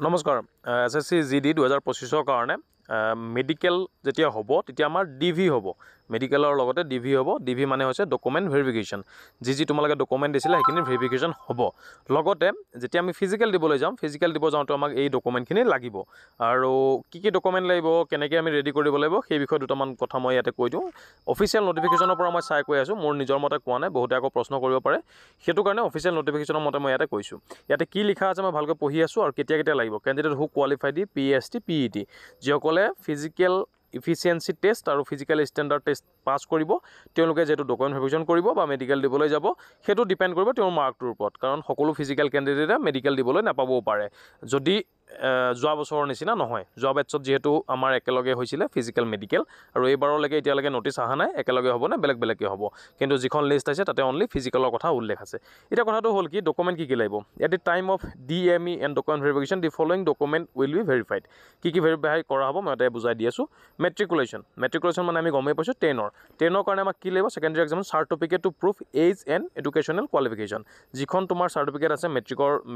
নমস্কাৰ SSC GD 2025 কাৰণে medical যেতিয়া হ'ব তেতিয়া আমাৰ DV হ'ব মেডিকেলৰ লগতে DV হ'ব DV মানে হৈছে ডকুমেণ্ট ভেৰিফিকেশ্যন যি তোমালোকে ডকুমেণ্ট দিছিলে সেইখিনি ভেৰিফিকেশ্যন হ'ব লগতে যেতিয়া আমি ফিজিকেল দিবলৈ যাম ফিজিকেল দিব যাওঁতে আমাক এই ডকুমেণ্টখিনি লাগিব আৰু কি ডকুমেণ্ট লাগিব কেনেকৈ আমি ৰেডি কৰিব লাগিব সেই বিষয়ে দুটামান কথা মই ইয়াতে কৈ দিওঁ অফিচিয়েল নটিফিকেশ্যনৰ পৰা মই চাই কৈ আছোঁ মোৰ নিজৰ মতে কোৱা নাই বহুতে আকৌ প্ৰশ্ন কৰিব পাৰে সেইটো কাৰণে অফিচিয়েল নটিফিকেশ্যনৰ মতে মই ইয়াতে কৈছোঁ ইয়াতে কি লিখা আছে মই ভালকৈ পঢ়ি আছোঁ আৰু কেতিয়া লাগিব কেণ্ডিডেট হু কোৱালিফাই দি PST PET যিসকলে ফিজিকেল ইফিচিয়েঞ্চি টেষ্ট আৰু ফিজিকেল ষ্টেণ্ডাৰ্ড টেষ্ট পাছ কৰিব তেওঁলোকে যেটো ডকুমেণ্ট ভেৰিফিকেশ্যন কৰিব বা মেডিকেল দিবলৈ যাব সেইটো ডিপেণ্ড কৰিব তেওঁৰ মাৰ্কটোৰ ওপৰত কাৰণ সকলো ফিজিকেল কেণ্ডিডেটে মেডিকেল দিবলৈ নাপাবও পাৰে যদি যোৱা বছৰৰ নিচিনা নহয় যোৱা বেটছত যেহেতু আমাৰ একেলগে হৈছিলে ফিজিকেল মেডিকেল আৰু এইবাৰলৈকে এতিয়ালৈকে নটিছ অহা নাই একেলগে হ'ব নে বেলেগকৈ হ'ব কিন্তু যিখন লিষ্ট আছে তাতে অনলি ফিজিকেলৰ কথা উল্লেখ আছে এটা কথাটো হ'ল কি ডকুমেণ্ট কি লাগিব at the time of DME and document verification the following document will be verified কি ভেৰিফাই কৰা হ'ব মই এটা বুজাই দি আছোঁ মেট্ৰিকুলেশ্যন মানে আমি গমেই পাইছোঁ 10ৰ কাৰণে আমাক কি লাগিব secondary exam certificate to proof age and educational qualification যিখন তোমাৰ চাৰ্টিফিকেট আছে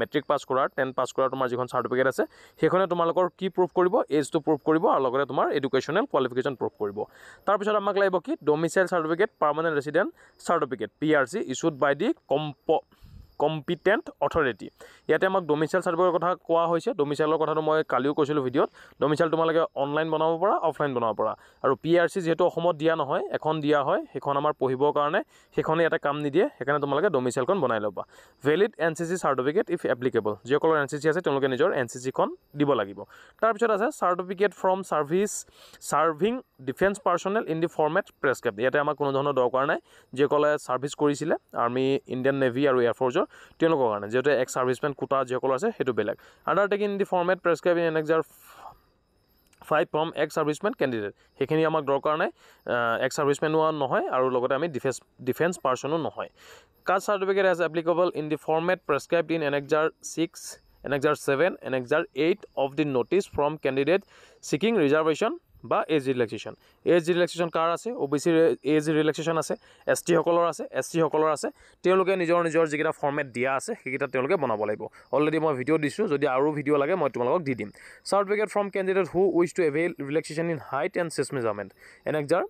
মেট্ৰিক পাছ কৰাৰ 10 পাছ কৰাৰ তোমাৰ যিখন চাৰ্টিফিকেট আছে সেইখনে তোমালোকৰ কি প্ৰুফ কৰিব এজটো প্ৰুফ কৰিব আৰু লগতে তোমাৰ এডুকেশ্যনেল কোৱালিফিকেশ্যন প্ৰুফ কৰিব তাৰপিছত আমাক লাগিব কি domicile certificate permanent resident certificate PRC issued by the competent authority ইয়াতে আমাক ডমিচাইল চাৰ্টিফিকেটৰ কথা কোৱা হৈছে ডমিচাইলৰ কথাটো মই কালিও কৈছিলোঁ ভিডিঅ'ত ডমিচাইল তোমালোকে অনলাইন বনাব পৰা অফলাইন বনাব পৰা আৰু PRC যিহেতু অসমত দিয়া নহয় এখন দিয়া হয় সেইখন আমাৰ পঢ়িবৰ কাৰণে সেইখনে ইয়াতে কাম নিদিয়ে সেইকাৰণে তোমালোকে ডমিচাইলখন বনাই ল'বা valid NCC certificate if applicable যিসকলৰ NCC আছে তেওঁলোকে নিজৰ NCCখন দিব লাগিব তাৰপিছত আছে certificate from serving defence personal in the format prescribe ইয়াতে আমাক কোনো ধৰণৰ দৰকাৰ নাই যিসকলে ছাৰ্ভিচ কৰিছিলে আৰ্মি ইণ্ডিয়ান নেভি আৰু এয়াৰফ'ৰ্চৰ তেওঁলোকৰ কাৰণে যিহেতু এক্স ছাৰ্ভিচমেন কোটা যিসকল আছে সেইটো বেলেগ undertaking in the format prescribe in annexure 5 from x servicemen candidate সেইখিনি আমাক দৰকাৰ নাই এক্স ছাৰ্ভিচমেনো নহয় আৰু লগতে আমি ডিফেন্স পাৰ্চনো নহয় caste certificate as applicable in the format prescribed in annexure 6 annexure 7 annexure 8 of the notice from candidate seeking reservation বা এজ ৰিলেক্সেশ্যন কাৰ আছে OBC এজ ৰিলেক্সেশ্যন আছে ST সকলৰ আছে SC সকলৰ আছে তেওঁলোকে নিজৰ যিকেইটা ফৰ্মেট দিয়া আছে সেইকেইটা তেওঁলোকে বনাব লাগিব অলৰেডি মই ভিডিঅ' দিছোঁ যদি আৰু ভিডিঅ' লাগে মই তোমালোকক দি দিম certificate from candidate who wish to avail relaxation in height and chest measurement annexure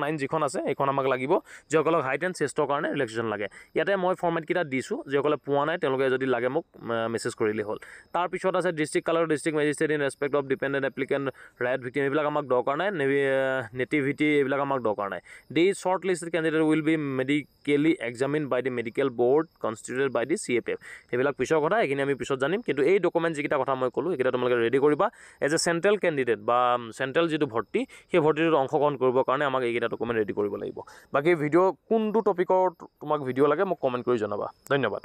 9 যিখন আছে এইখন আমাক লাগিব যিসকলক হাইট এণ্ড চেষ্টৰ কাৰণে ৰিলেক্সেশ্যন লাগে ইয়াতে মই ফৰ্মেটকেইটা দিছোঁ যিসকলে পোৱা নাই তেওঁলোকে যদি লাগে মোক মেছেজ কৰিলেই হ'ল তাৰপিছত আছে ডিষ্ট্ৰিক্ট কালাৰ district magistrate in respect of dependent applicant right victim এইবিলাক আমাক দৰকাৰ নাই নেটিভিটি এইবিলাক আমাক দৰকাৰ নাই the short listed candidate will be medically examine by the medical board constituted by the CFF সেইবিলাক পিছৰ কথা এইখিনি আমি পিছত জানিম কিন্তু এই ডকুমেণ্ট যিকেইটা কথা মই ক'লোঁ সেইকেইটা তোমালোকে ৰেডি কৰিবা এজ এ চেণ্ট্ৰেল কেণ্ডিডেট বা চেণ্ট্ৰেল যিটো ভৰ্তি সেই ভৰ্তিটোত অংশগ্ৰহণ কৰিবৰ কাৰণে আমাক এইকেইটা ডকুমেণ্ট ৰেডি কৰিব লাগিব বাকী ভিডিঅ' কোনটো টপিকৰ তোমাক ভিডিঅ' লাগে মোক কমেণ্ট কৰি জনাবা ধন্যবাদ